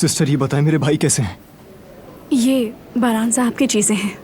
Sister ये बताएं मेरे भाई कैसे हैं? ये बारान साहब की चीजें हैं।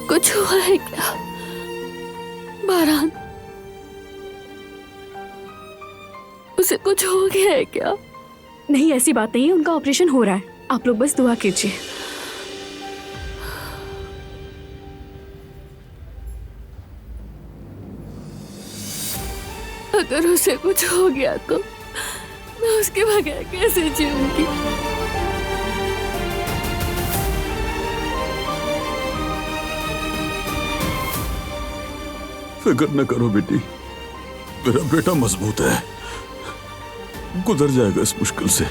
कुछ हुआ है क्या बारान? उसे कुछ हो गया है क्या? नहीं, ऐसी बात नहीं है। उनका ऑपरेशन हो रहा है। आप लोग बस दुआ कीजिए। अगर उसे कुछ हो गया तो मैं उसके बगैर कैसे जीऊंगी? फिक्र न करो बेटी, मेरा बेटा मजबूत है, गुजर जाएगा इस मुश्किल से।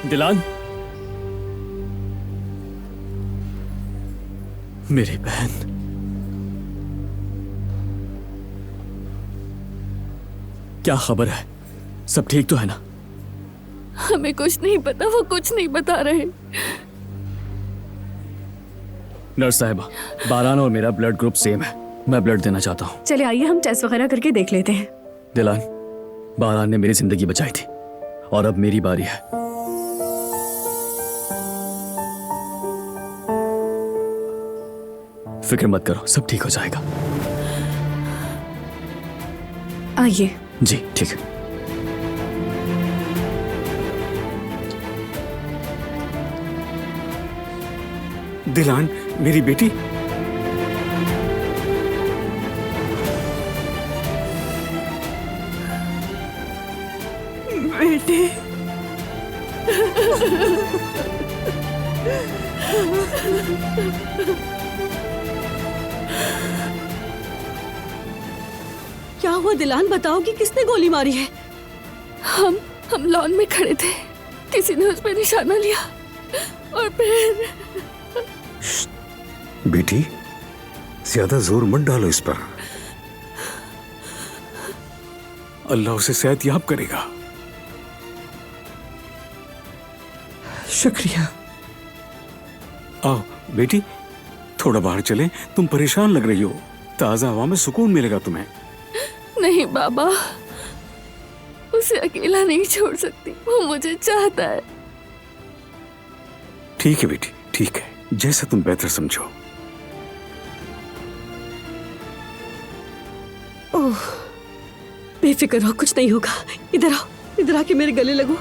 दिलान, मेरी बहन, क्या खबर है? सब ठीक तो है ना? हमें कुछ नहीं पता, वो कुछ नहीं बता रहे। नर्स साहिबा, बारान और मेरा ब्लड ग्रुप सेम है। मैं ब्लड देना चाहता हूँ। चले आइए, हम टेस्ट वगैरह करके देख लेते हैं। दिलान, बारान ने मेरी जिंदगी बचाई थी और अब मेरी बारी है। फिक्र मत करो, सब ठीक हो जाएगा। आइए। जी ठीक है। दिलान, मेरी बेटी। बेटी। क्या हुआ दिलान? बताओ कि किसने गोली मारी है? हम लॉन में खड़े थे, किसी ने उस पर निशाना लिया और फिर। बेटी, ज्यादा जोर मत डालो इस पर। अल्लाह उसे सेहत याब करेगा। शुक्रिया। आओ बेटी, थोड़ा बाहर चले। तुम परेशान लग रही हो, ताजा हवा में सुकून मिलेगा तुम्हें। नहीं बाबा, उसे अकेला नहीं छोड़ सकती, वो मुझे चाहता है। ठीक है बेटी, ठीक है, जैसा तुम बेहतर समझो। ओह, बेफिक्र हो, कुछ नहीं होगा। इधर आओ, इधर आके मेरे गले लगो।